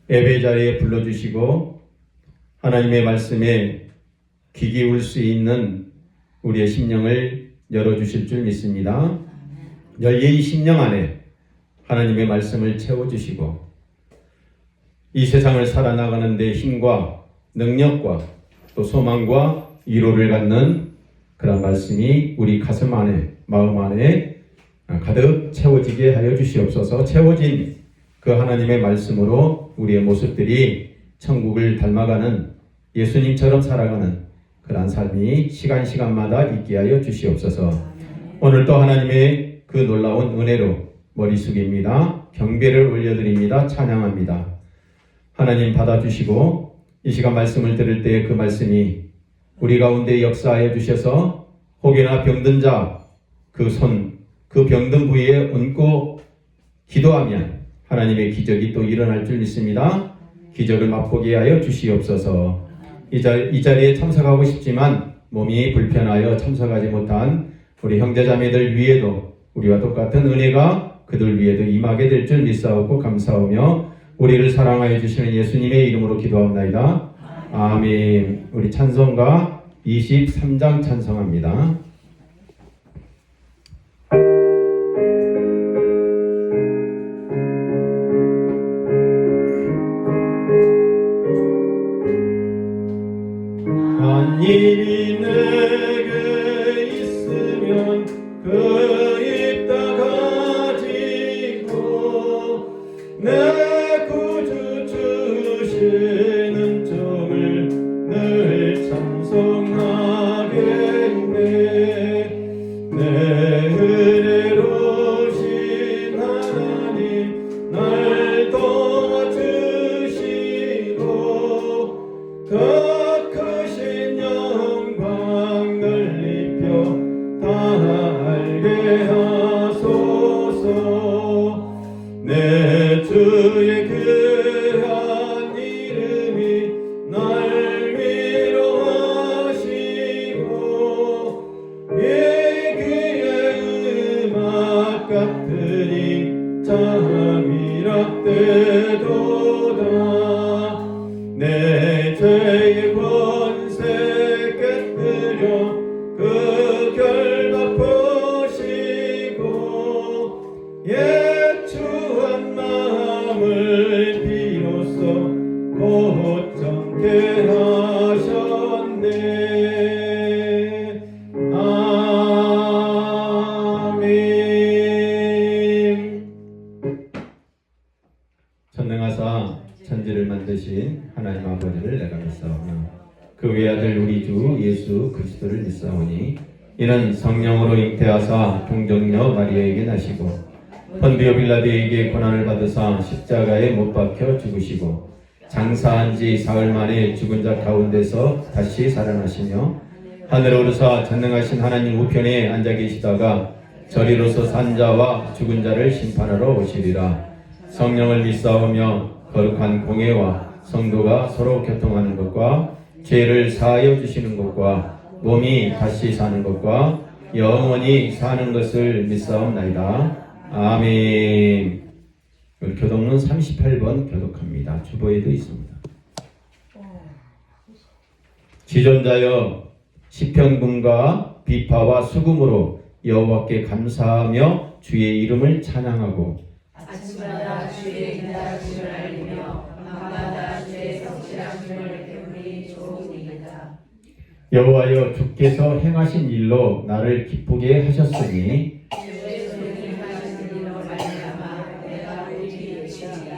예배 자리에 불러주시고 하나님의 말씀에 귀 기울 수 있는 우리의 심령을 열어주실 줄 믿습니다. 열린 심령 안에 하나님의 말씀을 채워주시고 이 세상을 살아나가는 데 힘과 능력과 또 소망과 위로를 갖는 그런 말씀이 우리 가슴 안에, 마음 안에 가득 채워지게 하여 주시옵소서. 채워진 그 하나님의 말씀으로 우리의 모습들이 천국을 닮아가는 예수님처럼 살아가는 그러한 삶이 시간마다 있게 하여 주시옵소서. 오늘 또 하나님의 그 놀라운 은혜로 머리 숙입니다. 경배를 올려드립니다. 찬양합니다. 하나님 받아주시고 이 시간 말씀을 들을 때 그 말씀이 우리 가운데 역사하여 주셔서 혹여나 병든 자 그 손, 그 병든 부위에 얹고 기도하면 하나님의 기적이 또 일어날 줄 믿습니다. 기적을 맛보게 하여 주시옵소서. 이 자리에 참석하고 싶지만 몸이 불편하여 참석하지 못한 우리 형제자매들 위에도 우리와 똑같은 은혜가 그들 위에도 임하게 될 줄 믿사옵고 감사하며 우리를 사랑하여 주시는 예수님의 이름으로 기도합니다. 아멘. 우리 찬송가 23장 찬송합니다. 한 일이 내게 있으면 그 입 다 가지고 내 구주 주시는 점을 늘 찬송하겠네. 내 은혜로우신 하나님 날 도와주시고 더 크신 영광 넓혀 다 알게 하소서. 내 주의 귀한 이름이 날 위로하시고 이 귀의 음악 같으니 잠이라 때도다. 내 죄의 권세 깨뜨려 그 결 덮으시고 옛 추한 마음을 비로소 곧정케 하셨네. 아멘. 전능하사 천지를 만드신 하나님 아버지를 내가 믿사오며 그 외아들 우리 주 예수 그리스도를 믿사오니 이는 성령으로 잉태하사 동정녀 마리아에게 나시고 본디오 빌라도에게 고난을 받으사 십자가에 못 박혀 죽으시고 장사한 지 사흘 만에 죽은 자 가운데서 다시 살아나시며 하늘에 오르사 전능하신 하나님 우편에 앉아 계시다가 저리로서 산 자와 죽은 자를 심판하러 오시리라. 성령을 믿사오며 거룩한 공예와 성도가 서로 교통하는 것과 죄를 사하여 주시는 것과 몸이 다시 사는 것과 영원히 사는 것을 믿사옵나이다. 아멘. 교독문 38번 교독합니다. 주보에도 있습니다. 지존자여 시편군과 비파와 수금으로 여호와께 감사하며 주의 이름을 찬양하고 아침마다 주의 인자하심을 알리며 밤마다 주의 성실하심을 배우니 좋으니이다. 여호와여 주께서 행하신 일로 나를 기쁘게 하셨으니 주의 손이 하신 일로 말미암아 내가 울기 열심이다.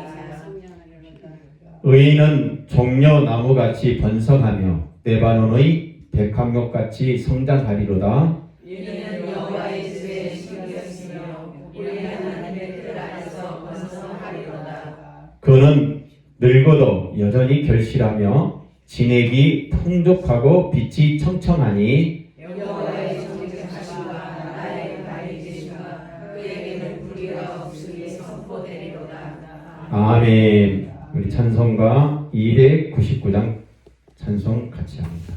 의인은 종려나무같이 번성하며 레바논의 백합목같이 성장하리로다. 이는 여호와의 집에 심겼으며 우리 하나님의 뜰 안에서 번성하리로다. 그는 늙어도 여전히 결실하며 진액이 풍족하고 빛이 청청하니 여호와의 정직하심과 나라의 바르심과 그에게는 불의가 없으니 선포되리로다. 아멘. 우리 찬송가 299장 찬송 같이 합니다.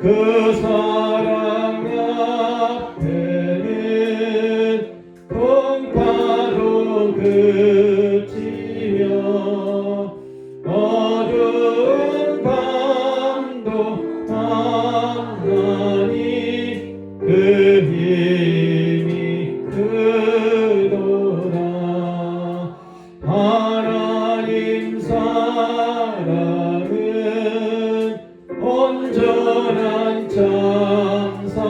그 사랑 앞에는 풍파도 그치며 어두운 밤도 당하니 그 힘이 크도다. 하나님 사랑은 온전한 참사랑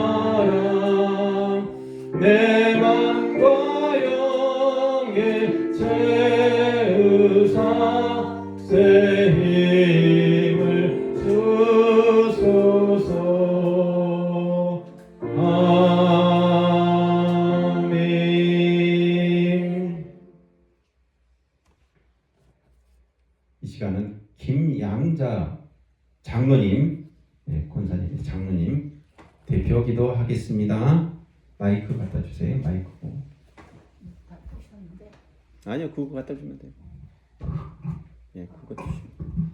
내 맘과 영에 채우사 새 힘을 주소서. 아멘. 이 시간은 김양자 장로님, 권사님, 장로님 대표 기도하겠습니다. 마이크 갖다 주세요. 마이크. 아니요, 그거 갖다 주면 돼요. 예, 그거 주시면.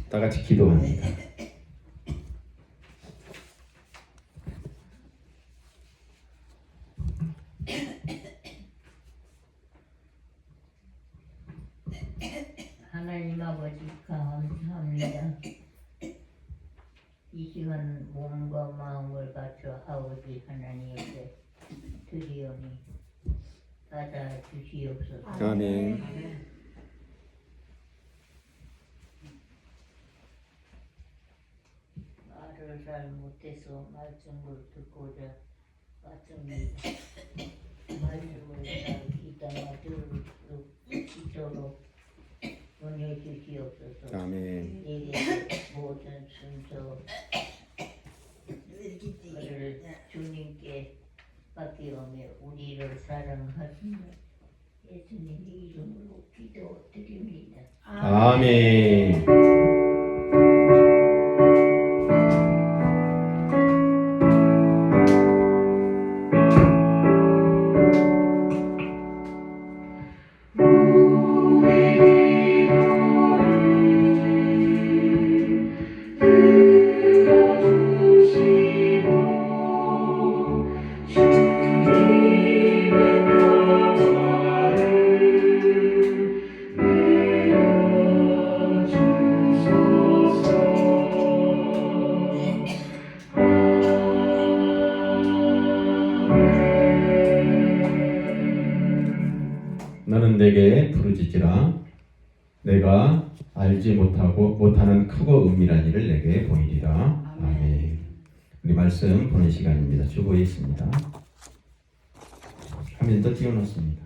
다 같이 기도합니다. 하나님 아버지 감사합니다. 이 시간 몸과 마음을 바쳐 아버지 하나님께 드리오니 받아 주시옵소서. 아멘. 말을 잘 못해서 말씀을 듣고자 왔습니다. 말씀을 잘 귀담아 들을 수 있도록 은혜 주시옵소서. 아멘. 내게 모든 순서 그를 주님께 맡기오며 우리를 사랑하시는 예수님의 이름으로 기도드립니다. 아멘. 너는 내게 부르짖으라. 내가 알지 못하는 크고 은밀한 일을 내게 보이리라. 아멘. 우리 말씀 보는 시간입니다. 주보에 있습니다. 화면도 띄워놓습니다.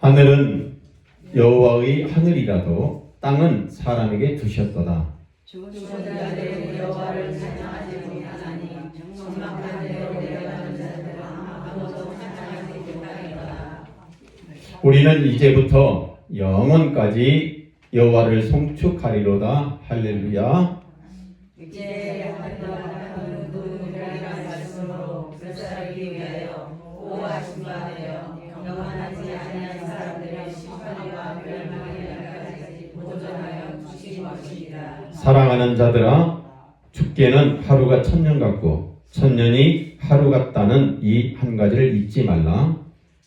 하늘은 여호와의 하늘이라도 땅은 사람에게 두셨도다. 죽은 자들의 여호와를 찬양하지 못하나니 정막한 대로 내려가는 자들은 아무도 찬양하지 못하리로다. 우리는 이제부터 영원까지 여호와를 송축하리로다. 할렐루야. 이제 하나님은 누구리란 말씀으로 불사르기 위하여 보호하신 바 되어 영원하지 아니한 사람들의 심판과 멸망의 날까지 보존하여 주신 것이니라. 사랑하는 자들아, 죽게는 하루가 1000년 같고 1000년이 하루 같다는 이 한 가지를 잊지 말라.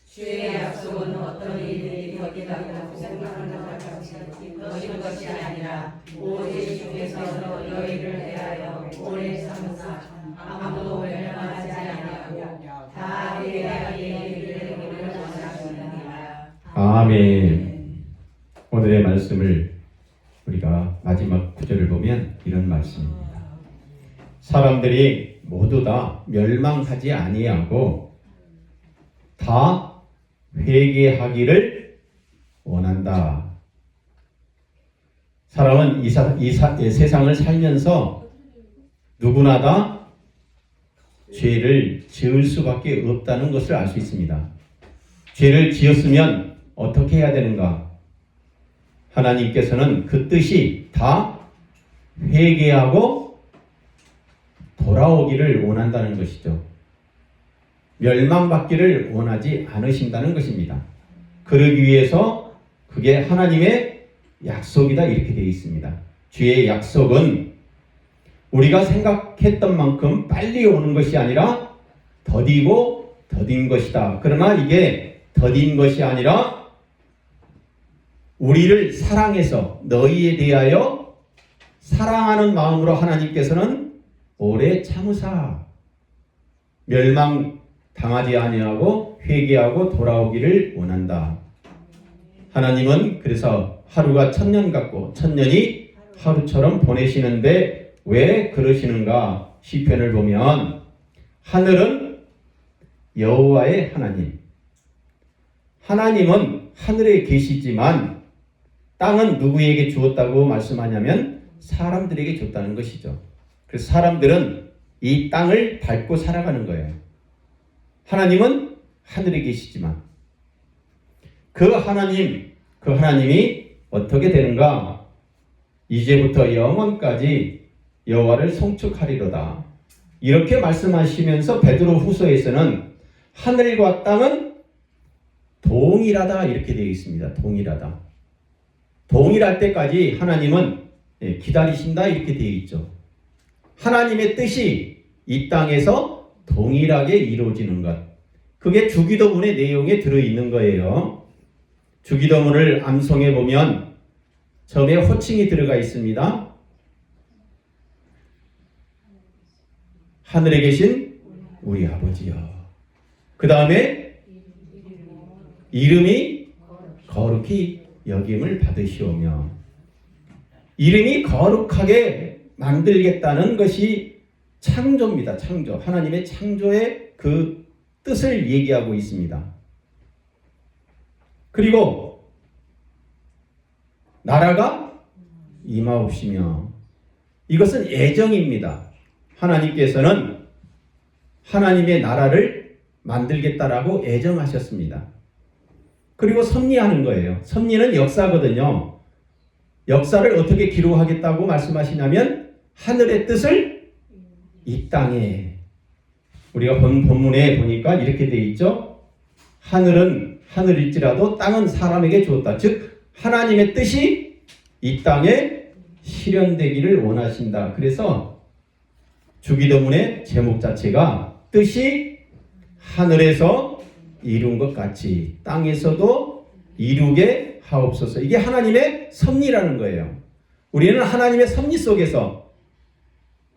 주의 약속은 어떤 일이 더디다고 생각하는 것 같이 너희 것이 아니라 오직 주께서 너희를 대하여 오래 참으사 아무도 멸망하지 아니하고 다 회개하게 이르기를 원하시느니라. 아멘. 오늘의 말씀을 우리가 마지막 구절을 보면 이런 말씀입니다. 사람들이 모두 다 멸망하지 아니하고 다 회개하기를 원한다. 사람은 이 세상을 살면서 누구나 다 죄를 지을 수밖에 없다는 것을 알 수 있습니다. 죄를 지었으면 어떻게 해야 되는가? 하나님께서는 그 뜻이 다 회개하고 돌아오기를 원한다는 것이죠. 멸망받기를 원하지 않으신다는 것입니다. 그러기 위해서 그게 하나님의 약속이다 이렇게 되어 있습니다. 주의 약속은 우리가 생각했던 만큼 빨리 오는 것이 아니라 더디고 더딘 것이다. 그러나 이게 더딘 것이 아니라 우리를 사랑해서 너희에 대하여 사랑하는 마음으로 하나님께서는 오래 참으사 멸망당하지 아니하고 회개하고 돌아오기를 원한다. 하나님은 그래서 하루가 1000년 같고 1000년이 하루처럼 보내시는데 왜 그러시는가? 시편을 보면 하늘은 여호와의 하나님, 하나님은 하늘에 계시지만 땅은 누구에게 주었다고 말씀하냐면 사람들에게 줬다는 것이죠. 그래서 사람들은 이 땅을 밟고 살아가는 거예요. 하나님은 하늘에 계시지만 그 하나님이 어떻게 되는가? 이제부터 영원까지 여호와를 송축하리로다. 이렇게 말씀하시면서 베드로 후서에서는 하늘과 땅은 동일하다 이렇게 되어 있습니다. 동일하다. 동일할 때까지 하나님은 기다리신다 이렇게 되어 있죠. 하나님의 뜻이 이 땅에서 동일하게 이루어지는 것. 그게 주기도문의 내용에 들어있는 거예요. 주기도문을 암송해 보면 처음에 호칭이 들어가 있습니다. 하늘에 계신 우리 아버지여. 그 다음에 이름이 거룩히 여김을 받으시오며, 이름이 거룩하게 만들겠다는 것이 창조입니다. 창조. 하나님의 창조의 그 뜻을 얘기하고 있습니다. 그리고 나라가 임하옵시며, 이것은 애정입니다. 하나님께서는 하나님의 나라를 만들겠다라고 애정하셨습니다. 그리고 섭리하는 거예요. 섭리는 역사거든요. 역사를 어떻게 기록하겠다고 말씀하시냐면 하늘의 뜻을 이 땅에, 우리가 본문에 보니까 이렇게 되어 있죠. 하늘은 하늘일지라도 땅은 사람에게 주었다. 즉 하나님의 뜻이 이 땅에 실현되기를 원하신다. 그래서 주기도문의 제목 자체가 뜻이 하늘에서 이룬 것 같이 땅에서도 이루게 하옵소서. 이게 하나님의 섭리라는 거예요. 우리는 하나님의 섭리 속에서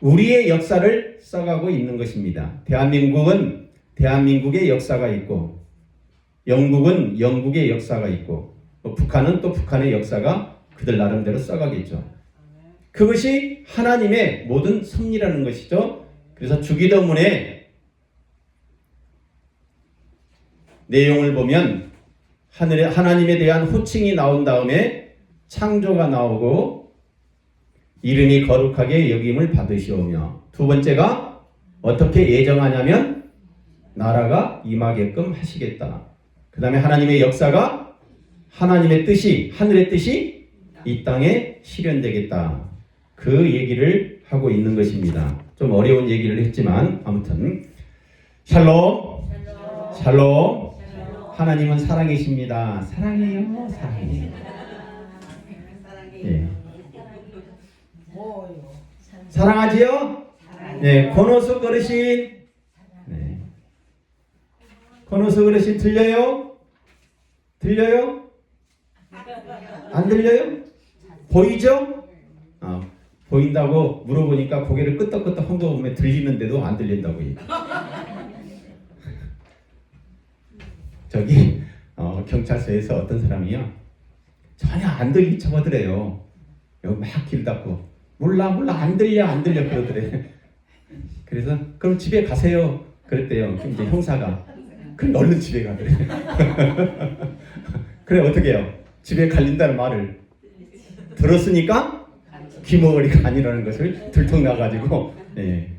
우리의 역사를 써가고 있는 것입니다. 대한민국은 대한민국의 역사가 있고, 영국은 영국의 역사가 있고, 북한은 또 북한의 역사가 그들 나름대로 써가겠죠. 그것이 하나님의 모든 섭리라는 것이죠. 그래서 주기도문의 내용을 보면 하나님에 대한 호칭이 나온 다음에 창조가 나오고, 이름이 거룩하게 여김을 받으시오며, 두 번째가 어떻게 예정하냐면 나라가 임하게끔 하시겠다. 그 다음에 하나님의 역사가, 하나님의 뜻이, 하늘의 뜻이 이 땅에 실현되겠다. 그 얘기를 하고 있는 것입니다. 좀 어려운 얘기를 했지만 아무튼 샬롬, 샬롬. 하나님은 사랑이십니다. 사랑해요, 사랑해요. 예. 사랑하지요? 네, 권호숙 어르신. 네. 권호숙 어르신 들려요? 들려요? 안 들려요? 보이죠? 보인다고 물어보니까 고개를 끄덕끄덕 흔들어보면 들리는데도 안 들린다고 얘기해. 저기 경찰서에서 어떤 사람이요, 전혀 안 들린 척 하더래요. 여기 막 길 닫고 몰라 안 들려 그러더래. 그래서 그럼 집에 가세요 그랬대요. 그럼 이제 형사가 그럼 얼른 집에 가더래. 그래 어떻게 해요? 집에 갈린다는 말을 들었으니까 귀머거리가 아니라는 것을 들통나가지고, 네,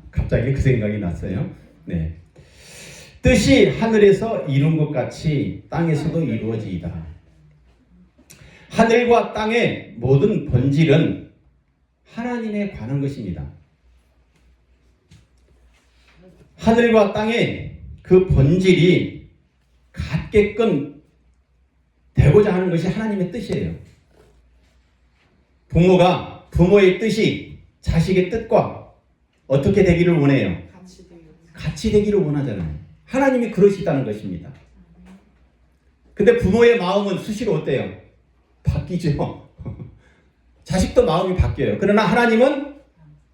갑자기 그 생각이 났어요. 네. 뜻이 하늘에서 이룬 것 같이 땅에서도 이루어지이다. 하늘과 땅의 모든 본질은 하나님에 관한 것입니다. 하늘과 땅의 그 본질이 같게끔 되고자 하는 것이 하나님의 뜻이에요. 부모가 부모의 뜻이 자식의 뜻과 어떻게 되기를 원해요? 같이 되기를 원하잖아요. 하나님이 그러시다는 것입니다. 근데 부모의 마음은 수시로 어때요? 바뀌죠. 자식도 마음이 바뀌어요. 그러나 하나님은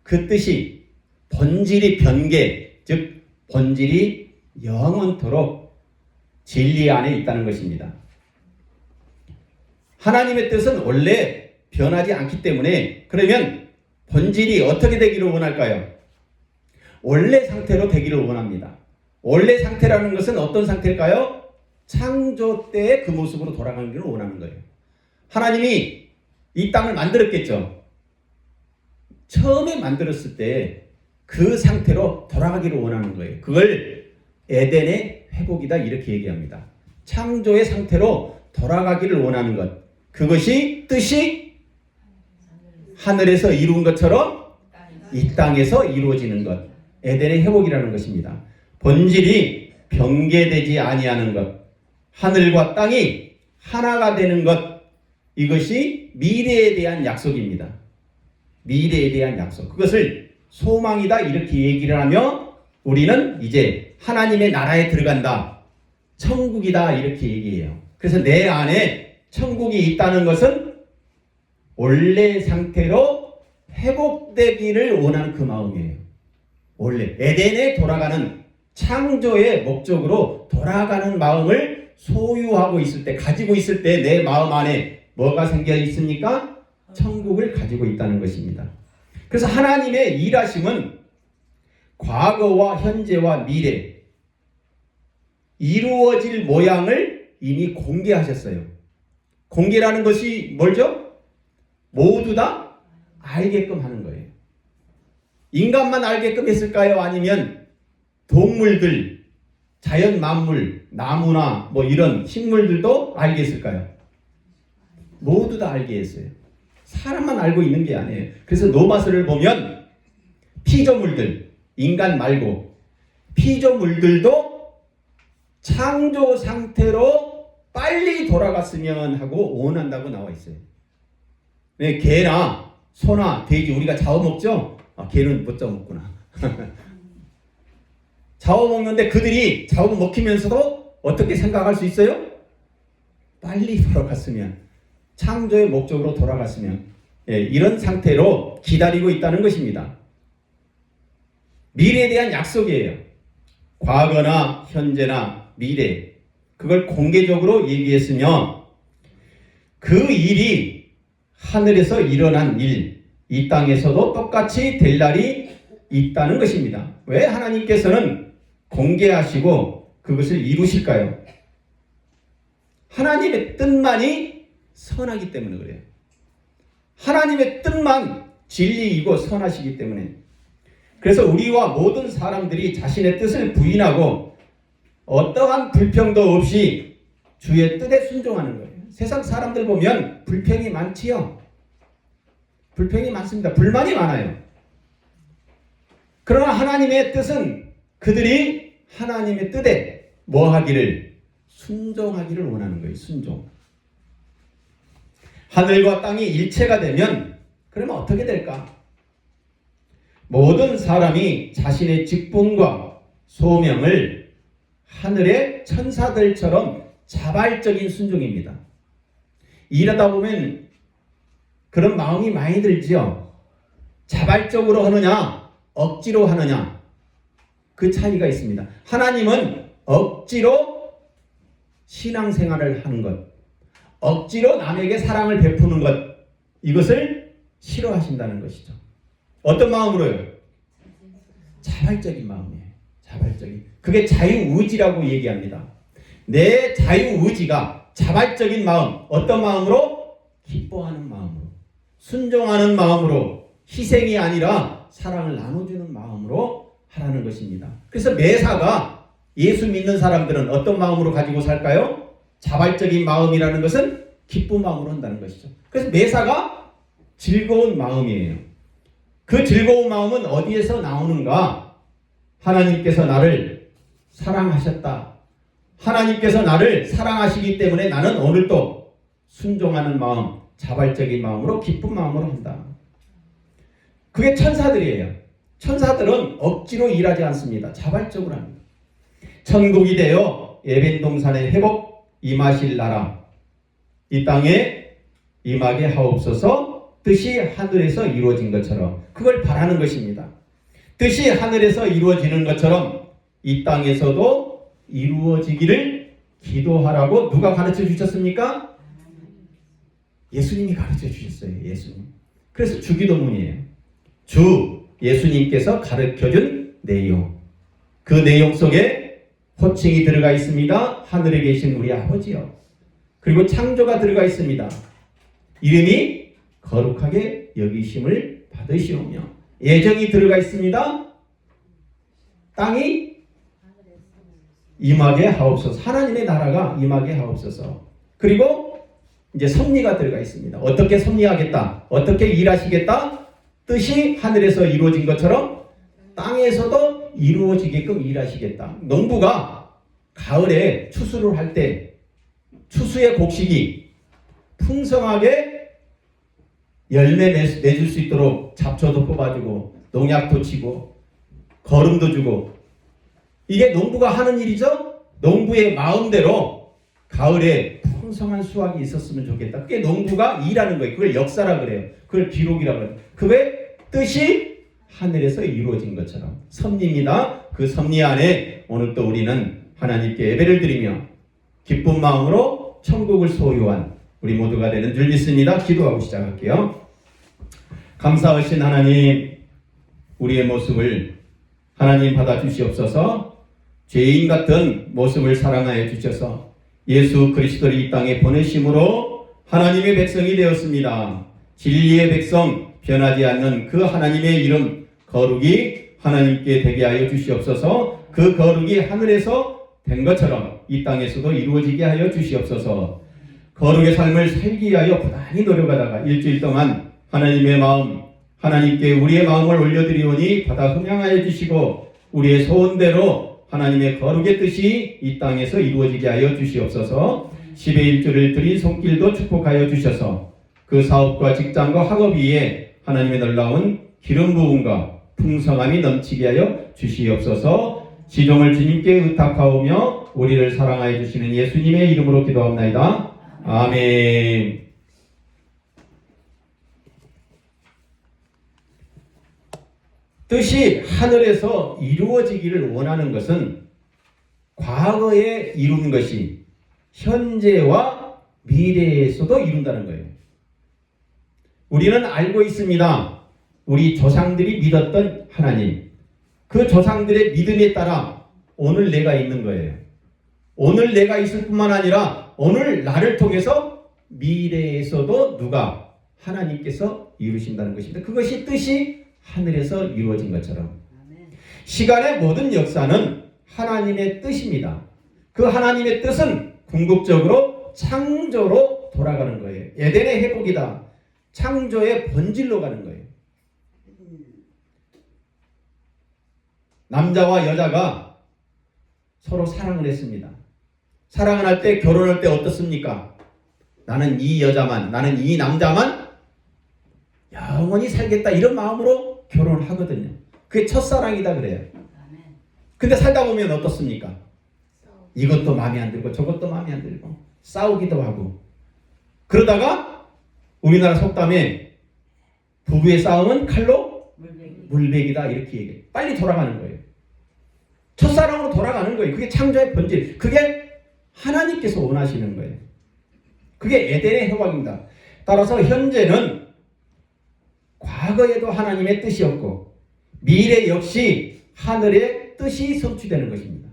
그 뜻이 본질이 변개, 즉 본질이 영원토록 진리 안에 있다는 것입니다. 하나님의 뜻은 원래 변하지 않기 때문에 그러면 본질이 어떻게 되기를 원할까요? 원래 상태로 되기를 원합니다. 원래 상태라는 것은 어떤 상태일까요? 창조 때의 그 모습으로 돌아가기를 원하는 거예요. 하나님이 이 땅을 만들었겠죠. 처음에 만들었을 때 그 상태로 돌아가기를 원하는 거예요. 그걸 에덴의 회복이다 이렇게 얘기합니다. 창조의 상태로 돌아가기를 원하는 것. 그것이 뜻이 하늘에서 이룬 것처럼 이 땅에서 이루어지는 것. 에덴의 회복이라는 것입니다. 본질이 변개되지 아니하는 것. 하늘과 땅이 하나가 되는 것. 이것이 미래에 대한 약속입니다. 미래에 대한 약속. 그것을 소망이다 이렇게 얘기를 하며 우리는 이제 하나님의 나라에 들어간다. 천국이다 이렇게 얘기해요. 그래서 내 안에 천국이 있다는 것은 원래 상태로 회복되기를 원하는 그 마음이에요. 원래 에덴에 돌아가는 창조의 목적으로 돌아가는 마음을 소유하고 있을 때, 가지고 있을 때 내 마음 안에 뭐가 생겨 있습니까? 천국을 가지고 있다는 것입니다. 그래서 하나님의 일하심은 과거와 현재와 미래 이루어질 모양을 이미 공개하셨어요. 공개라는 것이 뭘죠? 모두 다 알게끔 하는 거예요. 인간만 알게끔 했을까요? 아니면 동물들, 자연 만물, 나무나 뭐 이런 식물들도 알게 했을까요? 모두 다 알게 했어요. 사람만 알고 있는 게 아니에요. 그래서 노마서를 보면 피조물들, 인간 말고 피조물들도 창조 상태로 빨리 돌아갔으면 하고 원한다고 나와 있어요. 네, 개나 소나 돼지 우리가 잡아먹죠? 개는 못 잡아먹구나. 잡아먹는데 그들이 잡아먹히면서도 어떻게 생각할 수 있어요? 빨리 돌아갔으면, 창조의 목적으로 돌아갔으면, 이런 상태로 기다리고 있다는 것입니다. 미래에 대한 약속이에요. 과거나 현재나 미래, 그걸 공개적으로 얘기했으며 그 일이 하늘에서 일어난 일, 이 땅에서도 똑같이 될 날이 있다는 것입니다. 왜 하나님께서는 공개하시고 그것을 이루실까요? 하나님의 뜻만이 선하기 때문에 그래요. 하나님의 뜻만 진리이고 선하시기 때문에. 그래서 우리와 모든 사람들이 자신의 뜻을 부인하고 어떠한 불평도 없이 주의 뜻에 순종하는 거예요. 세상 사람들 보면 불평이 많지요. 불평이 많습니다. 불만이 많아요. 그러나 하나님의 뜻은 그들이 하나님의 뜻에 뭐 하기를? 순종하기를 원하는 거예요. 순종. 하늘과 땅이 일체가 되면 그러면 어떻게 될까? 모든 사람이 자신의 직분과 소명을 하늘의 천사들처럼 자발적인 순종입니다. 일하다 보면 그런 마음이 많이 들지요. 자발적으로 하느냐, 억지로 하느냐, 그 차이가 있습니다. 하나님은 억지로 신앙생활을 하는 것, 억지로 남에게 사랑을 베푸는 것, 이것을 싫어하신다는 것이죠. 어떤 마음으로요? 자발적인 마음이에요. 자발적인. 그게 자유의지라고 얘기합니다. 내 자유의지가 자발적인 마음, 어떤 마음으로? 기뻐하는 마음으로, 순종하는 마음으로, 희생이 아니라 사랑을 나눠주는 마음으로 하라는 것입니다. 그래서 매사가 예수 믿는 사람들은 어떤 마음으로 가지고 살까요? 자발적인 마음이라는 것은 기쁜 마음으로 한다는 것이죠. 그래서 매사가 즐거운 마음이에요. 그 즐거운 마음은 어디에서 나오는가? 하나님께서 나를 사랑하셨다. 하나님께서 나를 사랑하시기 때문에 나는 오늘도 순종하는 마음, 자발적인 마음으로 기쁜 마음으로 한다. 그게 천사들이에요. 천사들은 억지로 일하지 않습니다. 자발적으로 합니다. 천국이 되어 에벤 동산의 회복 임하실 나라 이 땅에 임하게 하옵소서. 뜻이 하늘에서 이루어진 것처럼 그걸 바라는 것입니다. 뜻이 하늘에서 이루어지는 것처럼 이 땅에서도 이루어지기를 기도하라고 누가 가르쳐 주셨습니까? 예수님이 가르쳐 주셨어요. 예수님. 그래서 주기도문이에요. 주 예수님께서 가르쳐준 내용. 그 내용 속에 호칭이 들어가 있습니다. 하늘에 계신 우리 아버지요. 그리고 창조가 들어가 있습니다. 이름이 거룩하게 여기심을 받으시오며 예정이 들어가 있습니다. 땅이 임하게 하옵소서. 하나님의 나라가 임하게 하옵소서. 그리고 이제 섭리가 들어가 있습니다. 어떻게 섭리하겠다? 어떻게 일하시겠다? 뜻이 하늘에서 이루어진 것처럼 땅에서도 이루어지게끔 일하시겠다. 농부가 가을에 추수를 할 때 추수의 곡식이 풍성하게 열매 맺을 수 있도록 잡초도 뽑아주고 농약도 치고 거름도 주고 이게 농부가 하는 일이죠. 농부의 마음대로 가을에 풍성한 수확이 있었으면 좋겠다. 그게 농부가 일하는 거예요. 그걸 역사라 그래요. 그걸 기록이라고 해요. 그게 뜻이 하늘에서 이루어진 것처럼 섭리입니다. 그 섭리 안에 오늘 또 우리는 하나님께 예배를 드리며 기쁜 마음으로 천국을 소유한 우리 모두가 되는 줄 믿습니다. 기도하고 시작할게요. 감사하신 하나님, 우리의 모습을 하나님 받아주시옵소서. 죄인 같은 모습을 사랑하여 주셔서 예수 그리스도를 이 땅에 보내심으로 하나님의 백성이 되었습니다. 진리의 백성, 변하지 않는 그 하나님의 이름 거룩이 하나님께 되게 하여 주시옵소서. 그 거룩이 하늘에서 된 것처럼 이 땅에서도 이루어지게 하여 주시옵소서. 거룩의 삶을 살기 위하여 부단히 노력하다가 일주일 동안 하나님의 마음, 하나님께 우리의 마음을 올려드리오니 받아 흠양하여 주시고 우리의 소원대로 하나님의 거룩의 뜻이 이 땅에서 이루어지게 하여 주시옵소서. 10의 1조를 드린 손길도 축복하여 주셔서 그 사업과 직장과 학업 위에 하나님의 놀라운 기름 부음과 풍성함이 넘치게 하여 주시옵소서. 지종을 주님께 의탁하오며 우리를 사랑하여 주시는 예수님의 이름으로 기도합나이다. 아멘. 뜻이 하늘에서 이루어지기를 원하는 것은 과거에 이룬 것이 현재와 미래에서도 이룬다는 거예요. 우리는 알고 있습니다. 우리 조상들이 믿었던 하나님, 그 조상들의 믿음에 따라 오늘 내가 있는 거예요. 오늘 내가 있을 뿐만 아니라 오늘 나를 통해서 미래에서도 누가? 하나님께서 이루신다는 것입니다. 그것이 뜻이 하늘에서 이루어진 것처럼 시간의 모든 역사는 하나님의 뜻입니다. 그 하나님의 뜻은 궁극적으로 창조로 돌아가는 거예요. 에덴의 회복이다. 창조의 본질로 가는 거예요. 남자와 여자가 서로 사랑을 했습니다. 사랑을 할 때, 결혼할 때 어떻습니까? 나는 이 여자만, 나는 이 남자만 영원히 살겠다 이런 마음으로 결혼을 하거든요. 그게 첫사랑이다 그래요. 근데 살다 보면 어떻습니까? 이것도 마음에 안 들고 저것도 마음에 안 들고 싸우기도 하고 그러다가 우리나라 속담에 부부의 싸움은 칼로 물베기다 이렇게 얘기해요. 빨리 돌아가는 거예요. 첫사랑으로 돌아가는 거예요. 그게 창조의 본질. 그게 하나님께서 원하시는 거예요. 그게 에덴의 회복입니다. 따라서 현재는 과거에도 하나님의 뜻이었고 미래 역시 하늘의 뜻이 성취되는 것입니다.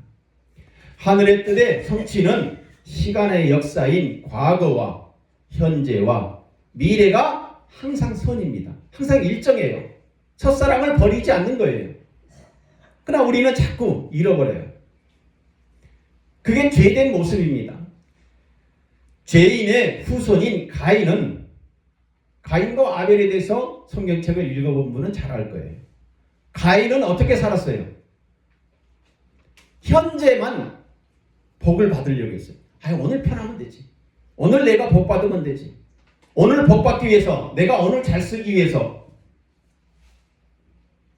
하늘의 뜻의 성취는 시간의 역사인 과거와 현재와 미래가 항상 선입니다. 항상 일정해요. 첫사랑을 버리지 않는 거예요. 그러나 우리는 자꾸 잃어버려요. 그게 죄된 모습입니다. 죄인의 후손인 가인은 가인과 아벨에 대해서 성경책을 읽어본 분은 잘 알 거예요. 가인은 어떻게 살았어요? 현재만 복을 받으려고 했어요. 오늘 편하면 되지. 오늘 내가 복 받으면 되지. 오늘 복받기 위해서, 내가 오늘 잘 쓰기 위해서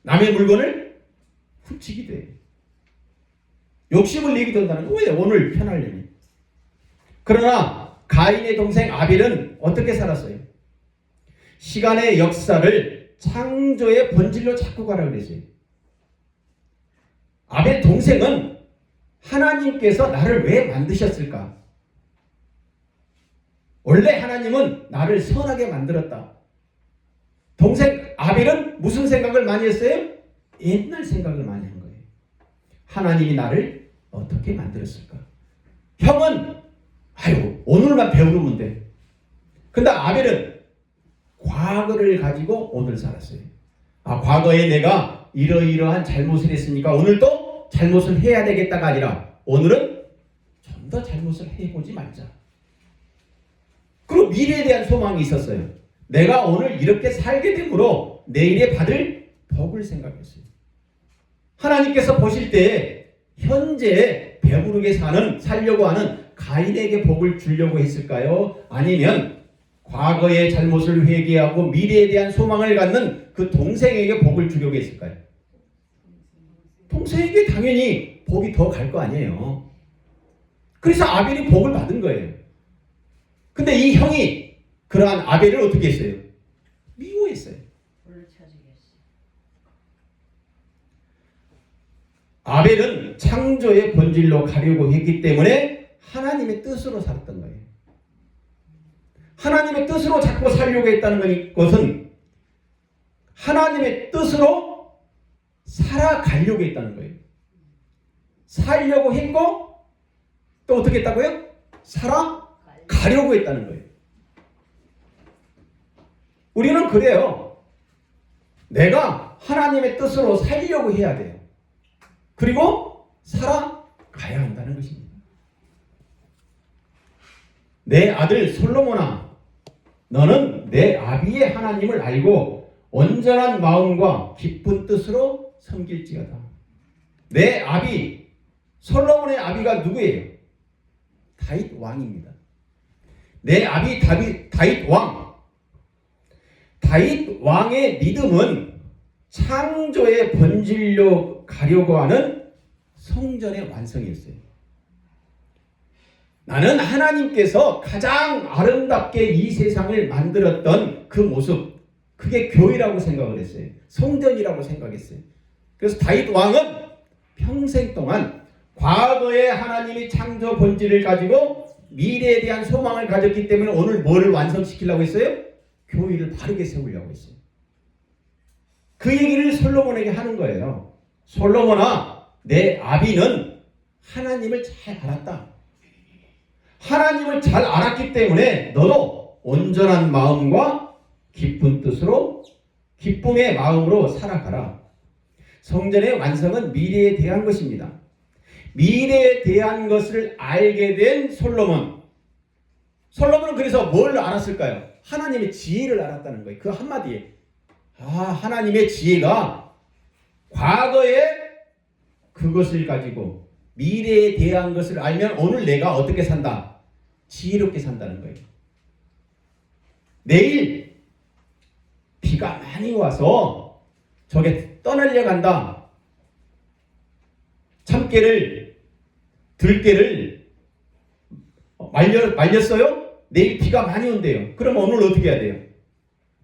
남의 물건을 훔치기도 해요. 욕심을 내기도 한다는 거예요. 왜? 오늘 편하려니. 그러나 가인의 동생 아벨은 어떻게 살았어요? 시간의 역사를 창조의 본질로 자꾸 가라 그랬어요. 아벨 동생은 하나님께서 나를 왜 만드셨을까? 원래 하나님은 나를 선하게 만들었다. 동생 아벨은 무슨 생각을 많이 했어요? 옛날 생각을 많이 한 거예요. 하나님이 나를 어떻게 만들었을까? 형은 오늘만 배우면 돼. 근데 아벨은 과거를 가지고 오늘 살았어요. 과거에 내가 이러이러한 잘못을 했으니까 오늘도 잘못을 해야 되겠다가 아니라 오늘은 좀 더 잘못을 해보지 말자. 그리고 미래에 대한 소망이 있었어요. 내가 오늘 이렇게 살게 되므로 내일에 받을 복을 생각했어요. 하나님께서 보실 때 현재 배부르게 살려고 하는 가인에게 복을 주려고 했을까요? 아니면 과거의 잘못을 회개하고 미래에 대한 소망을 갖는 그 동생에게 복을 주려고 했을까요? 동생에게 당연히 복이 더 갈 거 아니에요. 그래서 아벨이 복을 받은 거예요. 근데 이 형이 그러한 아벨을 어떻게 했어요? 미워했어요. 아벨은 창조의 본질로 가려고 했기 때문에 하나님의 뜻으로 살았던 거예요. 하나님의 뜻으로 자꾸 살려고 했다는 것은 하나님의 뜻으로 살아가려고 했다는 거예요. 살려고 했고 또 어떻게 했다고요? 살아가려고 했다는 거예요. 우리는 그래요. 내가 하나님의 뜻으로 살려고 해야 돼요. 그리고 살아가야 한다는 것입니다. 내 아들 솔로몬아, 너는 내 아비의 하나님을 알고 온전한 마음과 깊은 뜻으로 섬길지어다. 내 아비, 솔로몬의 아비가 누구예요? 다윗 왕입니다. 내 아비 다윗 왕. 다윗 왕의 믿음은 창조의 본질로 가려고 하는 성전의 완성이었어요. 나는 하나님께서 가장 아름답게 이 세상을 만들었던 그 모습, 그게 교회라고 생각을 했어요. 성전이라고 생각했어요. 그래서 다윗 왕은 평생 동안 과거에 하나님이 창조 본질을 가지고 미래에 대한 소망을 가졌기 때문에 오늘 뭐를 완성시키려고 했어요? 교회를 바르게 세우려고 했어요. 그 얘기를 솔로몬에게 하는 거예요. 솔로몬아, 내 아비는 하나님을 잘 알았다. 하나님을 잘 알았기 때문에 너도 온전한 마음과 깊은 뜻으로 기쁨의 마음으로 살아가라. 성전의 완성은 미래에 대한 것입니다. 미래에 대한 것을 알게 된 솔로몬은 그래서 뭘 알았을까요? 하나님의 지혜를 알았다는 거예요. 그 한마디에 하나님의 지혜가 과거에 그것을 가지고 미래에 대한 것을 알면 오늘 내가 어떻게 산다? 지혜롭게 산다는 거예요. 내일 비가 많이 와서 저게 떠나려 간다. 참깨를, 들깨를 말렸어요? 내일 비가 많이 온대요. 그럼 오늘 어떻게 해야 돼요?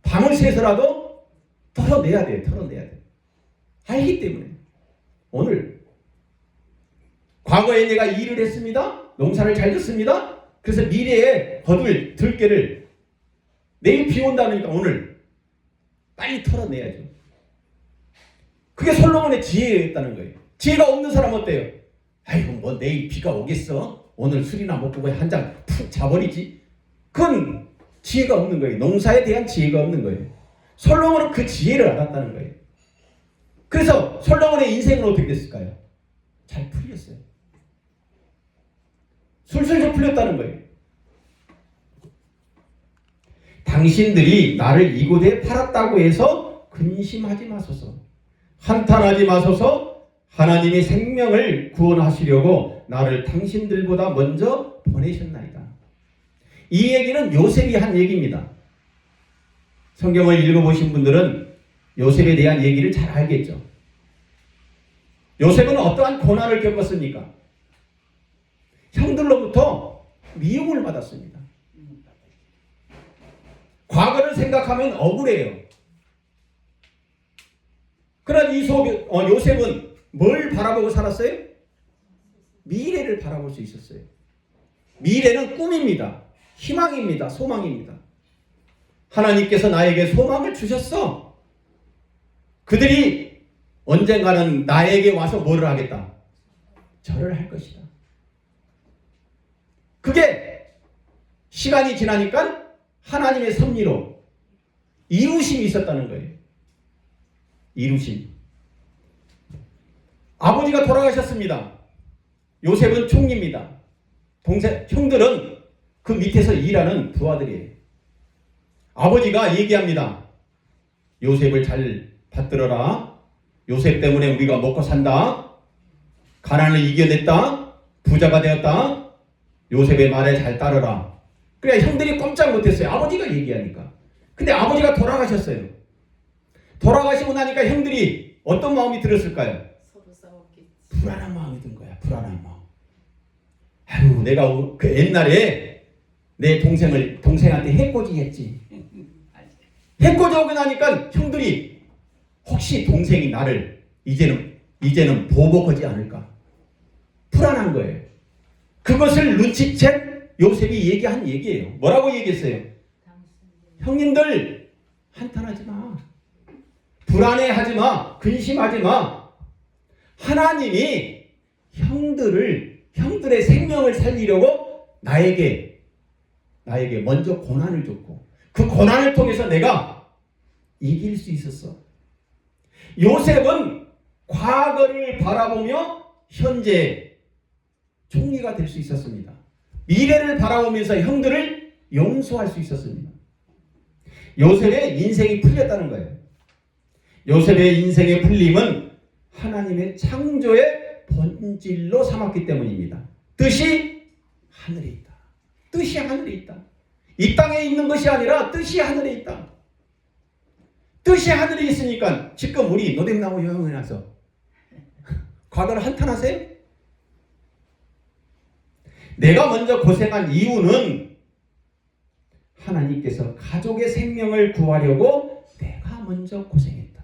밤을 새서라도 털어내야 돼요. 알기 때문에. 오늘 과거에 내가 일을 했습니다. 농사를 잘 짓습니다. 그래서 미래에 거둘 들깨를 내일 비 온다니까 오늘 빨리 털어내야죠. 그게 솔로몬의 지혜였다는 거예요. 지혜가 없는 사람 어때요? 아이고 뭐 내일 비가 오겠어? 오늘 술이나 먹고 한 잔 푹 자버리지. 그건 지혜가 없는 거예요. 농사에 대한 지혜가 없는 거예요. 솔로몬은 그 지혜를 알았다는 거예요. 그래서 솔로몬의 인생은 어떻게 됐을까요? 잘 풀렸어요. 술술 풀렸다는 거예요. 당신들이 나를 이곳에 팔았다고 해서 근심하지 마소서. 한탄하지 마소서. 하나님이 생명을 구원하시려고 나를 당신들보다 먼저 보내셨나이다. 이 얘기는 요셉이 한 얘기입니다. 성경을 읽어보신 분들은 요셉에 대한 얘기를 잘 알겠죠. 요셉은 어떠한 고난을 겪었습니까? 형들로부터 미움을 받았습니다. 과거를 생각하면 억울해요. 그러나 요셉은 뭘 바라보고 살았어요? 미래를 바라볼 수 있었어요. 미래는 꿈입니다. 희망입니다. 소망입니다. 하나님께서 나에게 소망을 주셨어. 그들이 언젠가는 나에게 와서 뭐를 하겠다? 절을 할 것이다. 그게 시간이 지나니까 하나님의 섭리로 이루심이 있었다는 거예요. 이루심. 아버지가 돌아가셨습니다. 요셉은 총리입니다. 형들은 그 밑에서 일하는 부하들이에요. 아버지가 얘기합니다. 요셉을 잘 받들어라. 요셉 때문에 우리가 먹고 산다. 가난을 이겨냈다. 부자가 되었다. 요셉의 말에 잘 따르라. 그래 형들이 꼼짝 못했어요. 아버지가 얘기하니까. 근데 아버지가 돌아가셨어요. 돌아가시고 나니까 형들이 어떤 마음이 들었을까요? 서로 싸웠겠지. 불안한 마음이 든 거야. 불안한 마음. 아유, 내가 그 옛날에 내 동생한테 해코지 했지. 해코지 하고 나니까 형들이 혹시 동생이 나를 이제는 보복하지 않을까? 불안한 거예요. 그것을 눈치챈 요셉이 얘기한 얘기예요. 뭐라고 얘기했어요? 형님들 한탄하지 마. 불안해하지 마. 근심하지 마. 하나님이 형들의 생명을 살리려고 나에게 먼저 고난을 줬고 그 고난을 통해서 내가 이길 수 있었어. 요셉은 과거를 바라보며 현재 총리가 될 수 있었습니다. 미래를 바라보면서 형들을 용서할 수 있었습니다. 요셉의 인생이 풀렸다는 거예요. 요셉의 인생의 풀림은 하나님의 창조의 본질로 삼았기 때문입니다. 뜻이 하늘에 있다. 뜻이 하늘에 있다. 이 땅에 있는 것이 아니라 뜻이 하늘에 있다. 뜻이 하늘에 있으니까 지금 우리 노뎀나무 여행에 나서 과거를 한탄하세요? 내가 먼저 고생한 이유는 하나님께서 가족의 생명을 구하려고 내가 먼저 고생했다.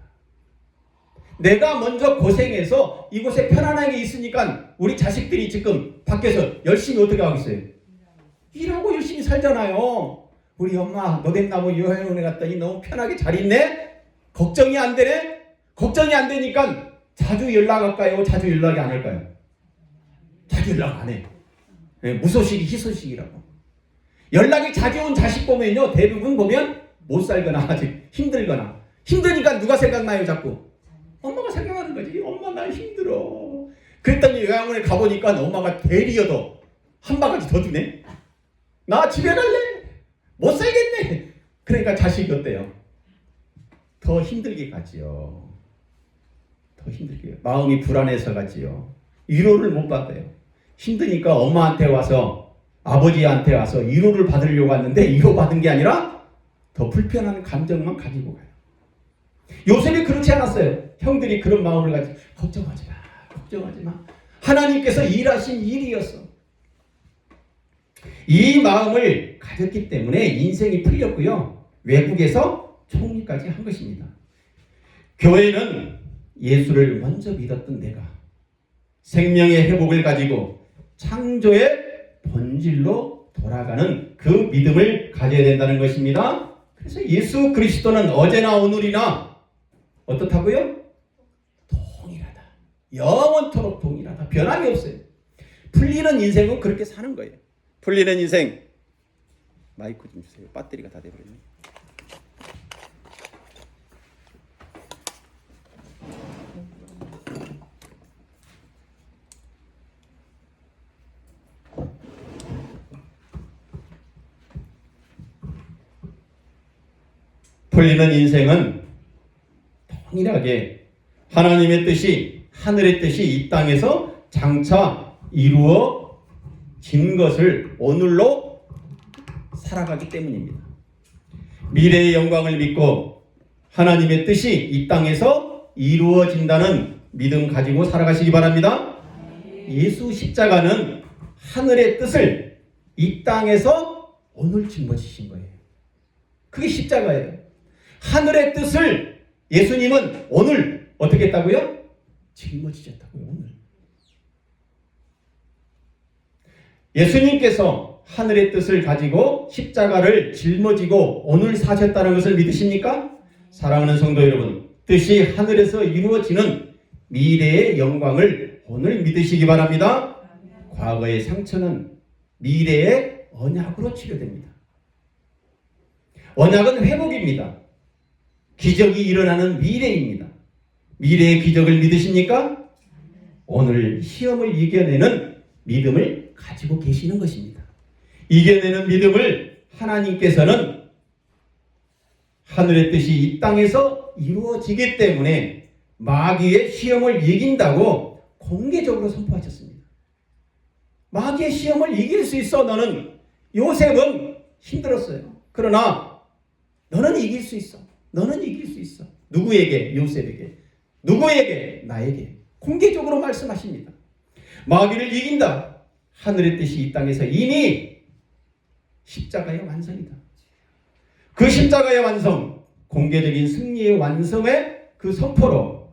내가 먼저 고생해서 이곳에 편안하게 있으니까 우리 자식들이 지금 밖에서 열심히 어떻게 하고 있어요? 일하고 열심히 살잖아요. 우리 엄마 노뎀나무 여행원에 갔더니 너무 편하게 잘 있네? 걱정이 안 되네? 걱정이 안 되니까 자주 연락할까요? 자주 연락이 안 할까요? 자주 연락 안 해. 네, 무소식이 희소식이라고. 연락이 자주 온 자식 보면요, 대부분 보면 못 살거나 아직 힘들거나. 힘드니까 누가 생각나요 자꾸? 엄마가 생각하는 거지. 엄마 나 힘들어. 그랬더니 요양원에 가보니까 엄마가 대리어도 한 바가지 더 주네. 나 집에 갈래. 못 살겠네. 그러니까 자식이 어때요? 더 힘들게 가지요. 더 힘들게. 마음이 불안해서 가지요. 위로를 못 받아요. 힘드니까 엄마한테 와서 아버지한테 와서 위로를 받으려고 왔는데 위로받은 게 아니라 더 불편한 감정만 가지고 가요. 요셉이 그렇지 않았어요. 형들이 그런 마음을 가지고 걱정하지 마. 걱정하지 마. 하나님께서 일하신 일이었어. 이 마음을 가졌기 때문에 인생이 풀렸고요. 외국에서 총리까지 한 것입니다. 교회는 예수를 먼저 믿었던 내가 생명의 회복을 가지고 창조의 본질로 돌아가는 그 믿음을 가져야 된다는 것입니다. 그래서 예수 그리스도는 어제나 오늘이나 어떻다고요? 동일하다. 영원토록 동일하다. 변함이 없어요. 풀리는 인생은 그렇게 사는 거예요. 풀리는 인생. 마이크 좀 주세요. 배터리가 다 돼버렸네. 풀리는 인생은 동일하게 하나님의 뜻이, 하늘의 뜻이 이 땅에서 장차 이루어진 것을 오늘로 살아가기 때문입니다. 미래의 영광을 믿고 하나님의 뜻이 이 땅에서 이루어진다는 믿음 가지고 살아가시기 바랍니다. 예수 십자가는 하늘의 뜻을 이 땅에서 오늘 짊어지신 거예요. 그게 십자가예요. 하늘의 뜻을 예수님은 오늘 어떻게 했다고요? 짊어지셨다고요. 오늘. 예수님께서 하늘의 뜻을 가지고 십자가를 짊어지고 오늘 사셨다는 것을 믿으십니까? 사랑하는 성도 여러분, 뜻이 하늘에서 이루어지는 미래의 영광을 오늘 믿으시기 바랍니다. 과거의 상처는 미래의 언약으로 치료됩니다. 언약은 회복입니다. 기적이 일어나는 미래입니다. 미래의 기적을 믿으십니까? 오늘 시험을 이겨내는 믿음을 가지고 계시는 것입니다. 이겨내는 믿음을 하나님께서는 하늘의 뜻이 이 땅에서 이루어지기 때문에 마귀의 시험을 이긴다고 공개적으로 선포하셨습니다. 마귀의 시험을 이길 수 있어. 너는. 요셉은 힘들었어요. 그러나 너는 이길 수 있어. 너는 이길 수 있어. 누구에게? 요셉에게. 누구에게? 나에게. 공개적으로 말씀하십니다. 마귀를 이긴다. 하늘의 뜻이 이 땅에서 이미 십자가의 완성이다. 그 십자가의 완성, 공개적인 승리의 완성의 그 선포로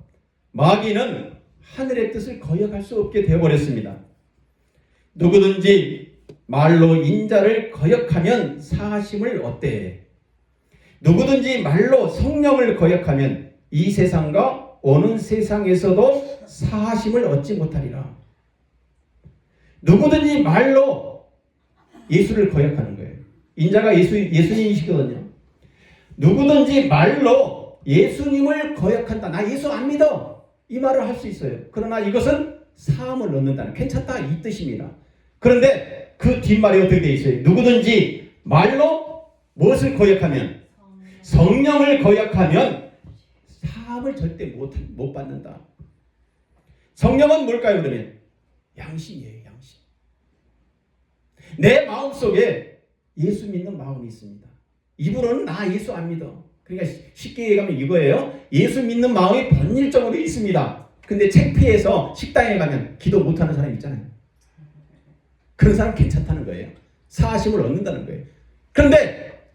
마귀는 하늘의 뜻을 거역할 수 없게 되어버렸습니다. 누구든지 말로 인자를 거역하면 사하심을 얻되 누구든지 말로 성령을 거역하면 이 세상과 오는 세상에서도 사하심을 얻지 못하리라. 누구든지 말로 예수를 거역하는 거예요. 인자가 예수님이시거든요. 누구든지 말로 예수님을 거역한다. 나 예수 안 믿어. 이 말을 할 수 있어요. 그러나 이것은 사함을 얻는다는, 괜찮다 이 뜻입니다. 그런데 그 뒷말이 어떻게 되어 있어요? 누구든지 말로 무엇을 거역하면? 성령을 거역하면 사함을 절대 못 받는다. 성령은 뭘까요, 그러면? 양심이에요, 양심. 내 마음속에 예수 믿는 마음이 있습니다. 입으로는 나 예수 안 믿어. 그러니까 쉽게 얘기하면 이거예요. 예수 믿는 마음이 본질적으로 있습니다. 근데 창피해서 식당에 가면 기도 못하는 사람 있잖아요. 그런 사람 괜찮다는 거예요. 사하심을 얻는다는 거예요. 그런데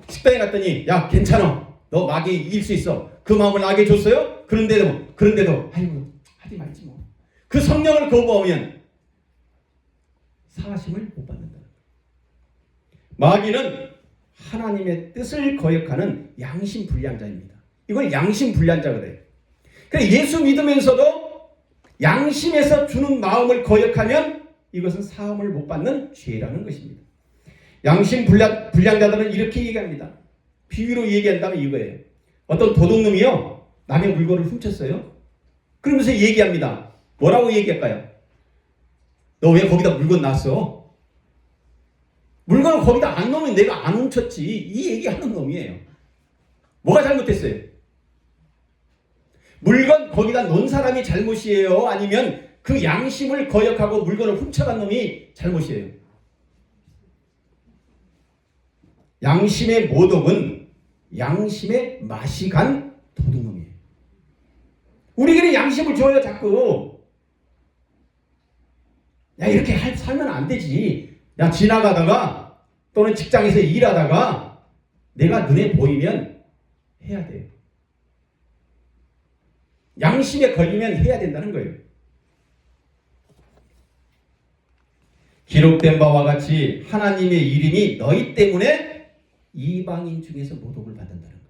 식당에 갔더니 야 괜찮아. 너 마귀 이길 수 있어. 그 마음을 나에게 줬어요? 그런데도 아이고 하지 말지 뭐. 그 성령을 거부하면 사하심을 못 받는다는 거예요. 마귀는 하나님의 뜻을 거역하는 양심불량자입니다. 이걸 양심불량자가 돼요. 그러니까 예수 믿으면서도 양심에서 주는 마음을 거역하면 이것은 사함을 못 받는 죄라는 것입니다. 양심불량자들은 이렇게 얘기합니다. 비유로 얘기한다면 이거예요. 어떤 도둑놈이요 남의 물건을 훔쳤어요. 그러면서 얘기합니다. 뭐라고 얘기할까요? 너 왜 거기다 물건 놨어? 물건을 거기다 안 놓으면 내가 안 훔쳤지. 이 얘기하는 놈이에요. 뭐가 잘못됐어요? 물건 거기다 놓은 사람이 잘못이에요? 아니면 그 양심을 거역하고 물건을 훔쳐간 놈이 잘못이에요? 양심의 모독은 양심의 맛이 간 도둑놈이에요. 우리에게는 양심을 줘요 자꾸. 야 이렇게 살면 안 되지. 야 지나가다가 또는 직장에서 일하다가 내가 눈에 보이면 해야 돼요. 양심에 걸리면 해야 된다는 거예요. 기록된 바와 같이 하나님의 이름이 너희 때문에 이방인 중에서 모독을 받는다는 거예요.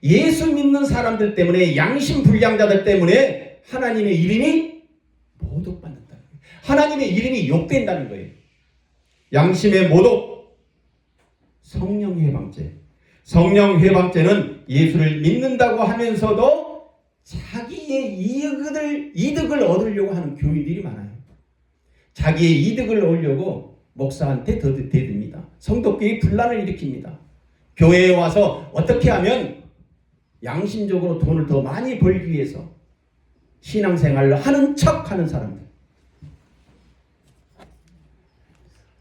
예수 믿는 사람들 때문에 양심 불량자들 때문에 하나님의 이름이 모독받는다는 거예요. 하나님의 이름이 욕된다는 거예요. 양심의 모독, 성령 회방죄. 성령 회방죄는 예수를 믿는다고 하면서도 자기의 이득을 얻으려고 하는 교인들이 많아요. 자기의 이득을 얻으려고 목사한테 대듭니다. 성도끼리 분란을 일으킵니다. 교회에 와서 어떻게 하면 양심적으로 돈을 더 많이 벌기 위해서 신앙생활을 하는 척 하는 사람들.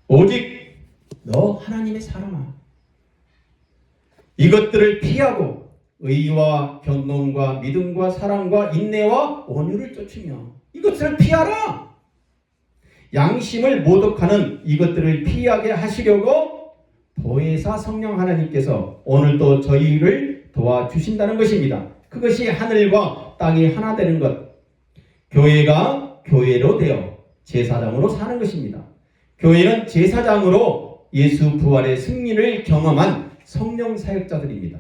오직 너 하나님의 사람아. 이것들을 피하고 의와 변론과 믿음과 사랑과 인내와 온유를 쫓으며 이것들을 피하라. 양심을 모독하는 이것들을 피하게 하시려고 보혜사 성령 하나님께서 오늘도 저희를 도와주신다는 것입니다. 그것이 하늘과 땅이 하나 되는 것, 교회가 교회로 되어 제사장으로 사는 것입니다. 교회는 제사장으로 예수 부활의 승리를 경험한 성령 사역자들입니다.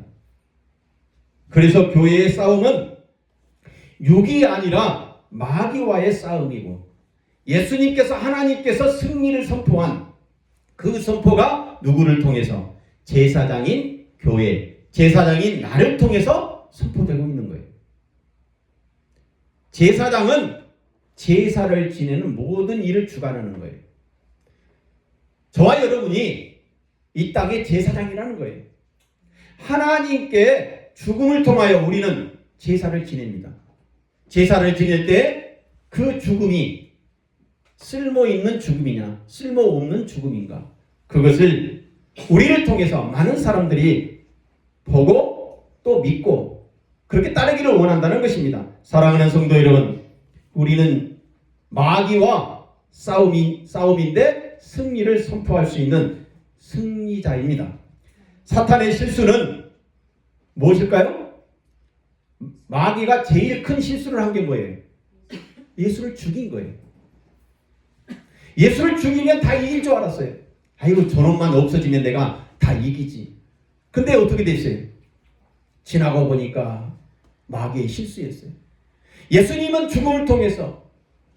그래서 교회의 싸움은 육이 아니라 마귀와의 싸움이고 예수님께서 하나님께서 승리를 선포한 그 선포가 누구를 통해서? 제사장인 교회, 제사장인 나를 통해서 선포되고 있는 거예요. 제사장은 제사를 지내는 모든 일을 주관하는 거예요. 저와 여러분이 이 땅의 제사장이라는 거예요. 하나님께 죽음을 통하여 우리는 제사를 지냅니다. 제사를 지낼 때 그 죽음이 쓸모있는 죽음이냐 쓸모없는 죽음인가, 그것을 우리를 통해서 많은 사람들이 보고 또 믿고 그렇게 따르기를 원한다는 것입니다. 사랑하는 성도 여러분, 우리는 마귀와 싸움인데 승리를 선포할 수 있는 승리자입니다. 사탄의 실수는 무엇일까요? 마귀가 제일 큰 실수를 한 게 뭐예요? 예수를 죽인 거예요. 예수를 죽이면 다 이길 줄 알았어요. 아이고 저놈만 없어지면 내가 다 이기지. 근데 어떻게 됐어요? 지나고 보니까 마귀의 실수였어요. 예수님은 죽음을 통해서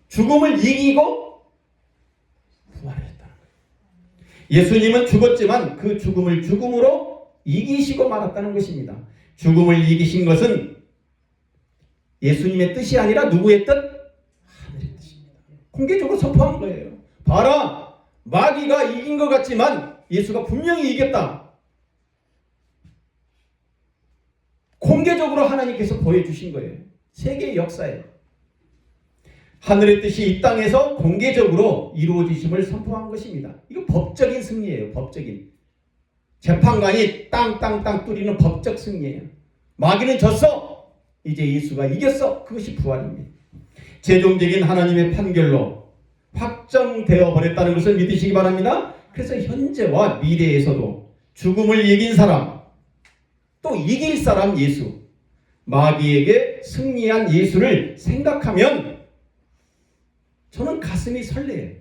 죽음을 이기고 부활했다는 거예요. 예수님은 죽었지만 그 죽음을 죽음으로 이기시고 말았다는 것입니다. 죽음을 이기신 것은 예수님의 뜻이 아니라 누구의 뜻? 하늘의 뜻입니다. 공개적으로 선포한 거예요. 봐라, 마귀가 이긴 것 같지만 예수가 분명히 이겼다. 공개적으로 하나님께서 보여주신 거예요. 세계의 역사에 하늘의 뜻이 이 땅에서 공개적으로 이루어지심을 선포한 것입니다. 이거 법적인 승리예요. 법적인. 재판관이 땅땅땅 뚫리는 법적 승리예요. 마귀는 졌어. 이제 예수가 이겼어. 그것이 부활입니다. 최종적인 하나님의 판결로 확정되어 버렸다는 것을 믿으시기 바랍니다. 그래서 현재와 미래에서도 죽음을 이긴 사람, 또 이길 사람 예수, 마귀에게 승리한 예수를 생각하면 저는 가슴이 설레요.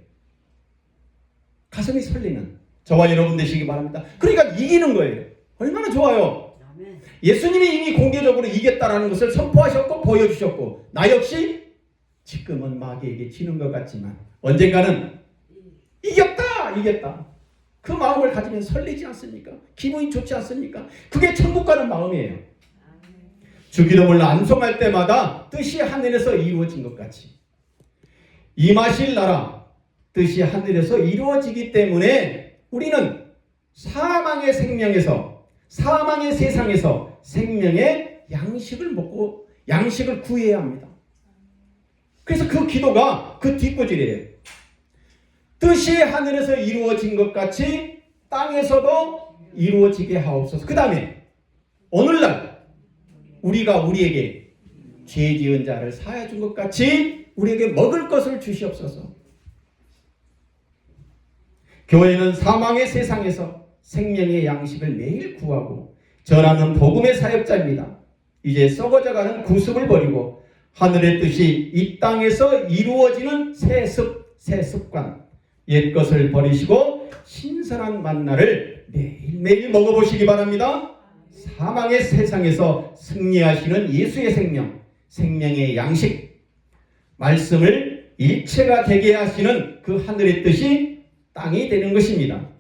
가슴이 설레는 저와 여러분 되시기 바랍니다. 그러니까 이기는 거예요. 얼마나 좋아요. 예수님이 이미 공개적으로 이겼다라는 것을 선포하셨고 보여주셨고, 나 역시 지금은 마귀에게 지는 것 같지만 언젠가는 이겼다. 그 마음을 가지면 설레지 않습니까? 기분이 좋지 않습니까? 그게 천국 가는 마음이에요. 주기도문을 암송할 때마다 뜻이 하늘에서 이루어진 것 같이 임하실 나라, 뜻이 하늘에서 이루어지기 때문에 우리는 사망의 생명에서, 사망의 세상에서 생명의 양식을 먹고 양식을 구해야 합니다. 그래서 그 기도가 그 뒷구질이에요. 뜻이 하늘에서 이루어진 것 같이 땅에서도 이루어지게 하옵소서. 그 다음에 오늘날 우리가 우리에게 죄 지은 자를 사하여 준 것 같이 우리에게 먹을 것을 주시옵소서. 교회는 사망의 세상에서 생명의 양식을 매일 구하고 전하는 복음의 사역자입니다. 이제 썩어져가는 구습을 버리고 하늘의 뜻이 이 땅에서 이루어지는 새 습관, 옛 것을 버리시고 신선한 만나를 매일매일 먹어보시기 바랍니다. 사망의 세상에서 승리하시는 예수의 생명, 생명의 양식, 말씀을 일체가 되게 하시는 그 하늘의 뜻이 땅이 되는 것입니다.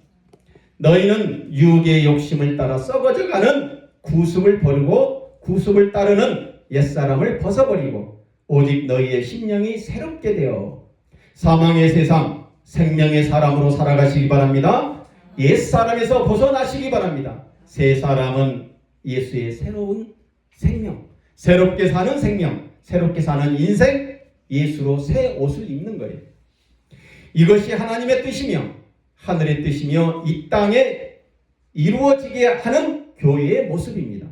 너희는 육의 욕심을 따라 썩어져가는 구습을 버리고 구습을 따르는 옛사람을 벗어버리고 오직 너희의 심령이 새롭게 되어 사망의 세상, 생명의 사람으로 살아가시기 바랍니다. 옛사람에서 벗어나시기 바랍니다. 새 사람은 예수의 새로운 생명, 새롭게 사는 생명, 새롭게 사는 인생, 예수로 새 옷을 입는 거예요. 이것이 하나님의 뜻이며 하늘의 뜻이며 이 땅에 이루어지게 하는 교회의 모습입니다.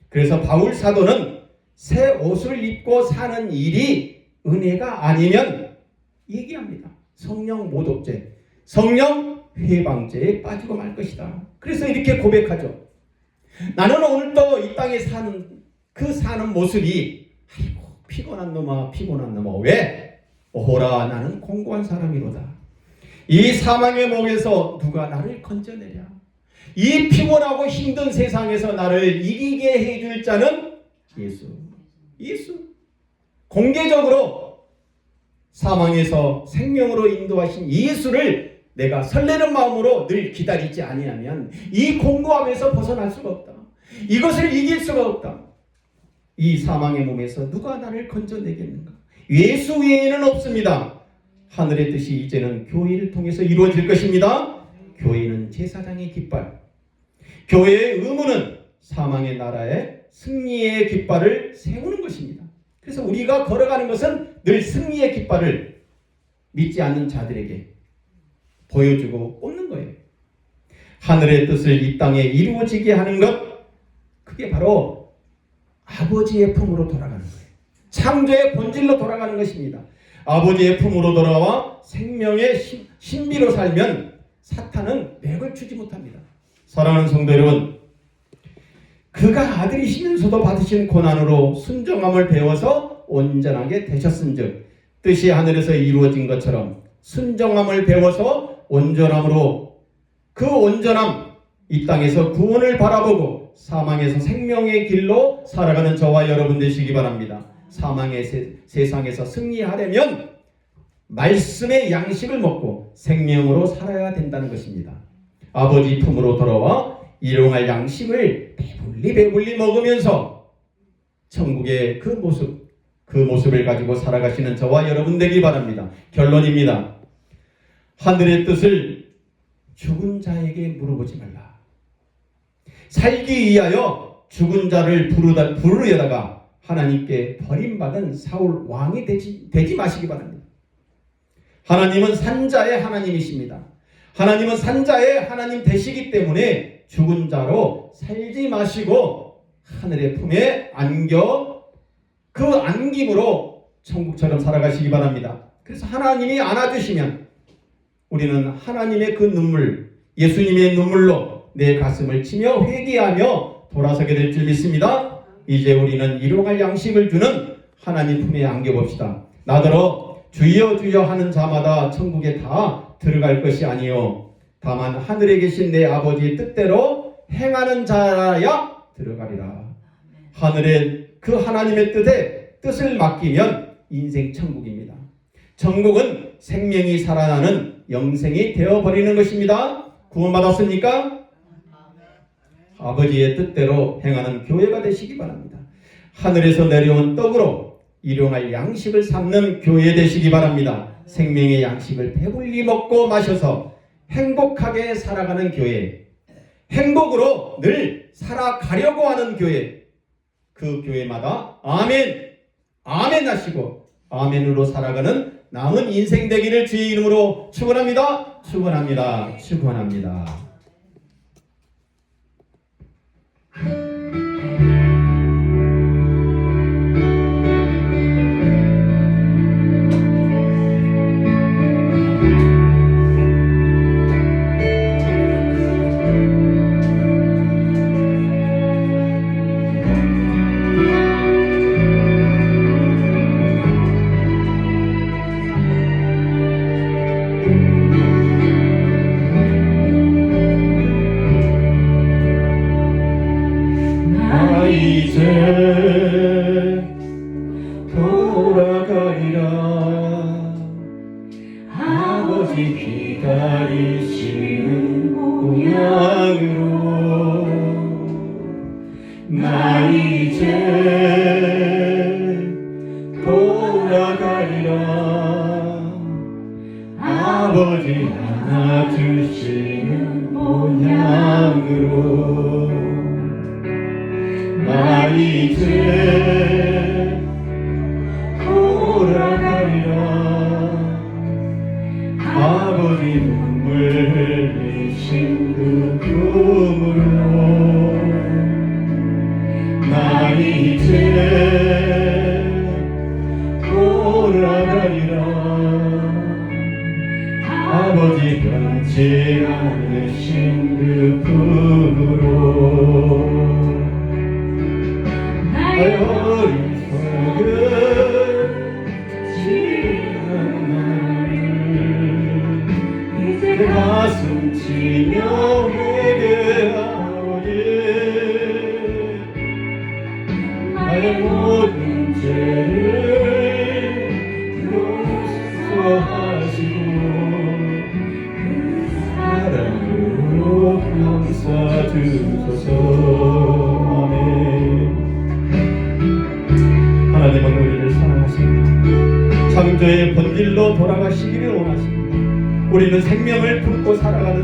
그래서 바울 사도는 새 옷을 입고 사는 일이 은혜가 아니면 얘기합니다. 성령 모독죄, 성령 회방죄에 빠지고 말 것이다. 그래서 이렇게 고백하죠. 나는 오늘도 이 땅에 사는 모습이 아이고 피곤한 놈아 피곤한 놈아 왜? 오호라 나는 공고한 사람이로다. 이 사망의 목에서 누가 나를 건져내랴. 이 피곤하고 힘든 세상에서 나를 이기게 해줄 자는 예수. 공개적으로 사망에서 생명으로 인도하신 예수를 내가 설레는 마음으로 늘 기다리지 아니하면 이 공고함에서 벗어날 수가 없다. 이것을 이길 수가 없다. 이 사망의 몸에서 누가 나를 건져내겠는가? 예수 외에는 없습니다. 하늘의 뜻이 이제는 교회를 통해서 이루어질 것입니다. 교회는 제사장의 깃발, 교회의 의무는 사망의 나라의 승리의 깃발을 세우는 것입니다. 그래서 우리가 걸어가는 것은 늘 승리의 깃발을 믿지 않는 자들에게 보여주고 꽂는 거예요. 하늘의 뜻을 이 땅에 이루어지게 하는 것, 그게 바로 아버지의 품으로 돌아가는 거예요. 창조의 본질로 돌아가는 것입니다. 아버지의 품으로 돌아와 생명의 신비로 살면 사탄은 맥을 추지 못합니다. 사랑하는 성도 여러분, 그가 아들이시면서도 받으신 고난으로 순종함을 배워서 온전하게 되셨은즉 뜻이 하늘에서 이루어진 것처럼 순종함을 배워서 온전함으로 그 온전함 이 땅에서 구원을 바라보고 사망에서 생명의 길로 살아가는 저와 여러분 되시기 바랍니다. 사망의 세상에서 승리하려면 말씀의 양식을 먹고 생명으로 살아야 된다는 것입니다. 아버지 품으로 돌아와 일용할 양식을 배불리 먹으면서 천국의 그 모습을 가지고 살아가시는 저와 여러분 되기 바랍니다. 결론입니다. 하늘의 뜻을 죽은 자에게 물어보지 말라. 살기 위하여 죽은 자를 부르려다가 하나님께 버림받은 사울 왕이 되지 마시기 바랍니다. 하나님은 산자의 하나님이십니다. 하나님은 산자의 하나님 되시기 때문에 죽은 자로 살지 마시고 하늘의 품에 안겨 그 안김으로 천국처럼 살아가시기 바랍니다. 그래서 하나님이 안아주시면 우리는 하나님의 그 눈물, 예수님의 눈물로 내 가슴을 치며 회개하며 돌아서게 될 줄 믿습니다. 이제 우리는 일용할 양식을 주는 하나님 품에 안겨봅시다. 나더러 주여 주여 하는 자마다 천국에 다 들어갈 것이 아니요 다만 하늘에 계신 내 아버지의 뜻대로 행하는 자라야 들어가리라. 하늘의 그 하나님의 뜻을 맡기면 인생 천국입니다. 천국은 생명이 살아나는 영생이 되어버리는 것입니다. 구원받았습니까? 아버지의 뜻대로 행하는 교회가 되시기 바랍니다. 하늘에서 내려온 떡으로 일용할 양식을 삼는 교회 되시기 바랍니다. 생명의 양식을 배불리 먹고 마셔서 행복하게 살아가는 교회, 행복으로 늘 살아가려고 하는 교회, 그 교회마다 아멘, 아멘 하시고 아멘으로 살아가는 남은 인생 되기를 주의 이름으로 축원합니다. 축원합니다. 축원합니다. 이제 돌아가리라. 아버지 기다리시는 모양으로 나 이제 돌아가리라. 아버지 안아주시는 모양으로 나 이제 돌아가리라. 아버지 눈물 흘리신 그 눈물로 가슴 치며 회개하오니 나의 모든 죄를 용서하시고 사랑으로 감싸주소서. 아멘. 하나님은 우리를 사랑하십니다. 창조의 본질로 돌아가시기를 원하십니다. 우리는 생명을 품고 살아가는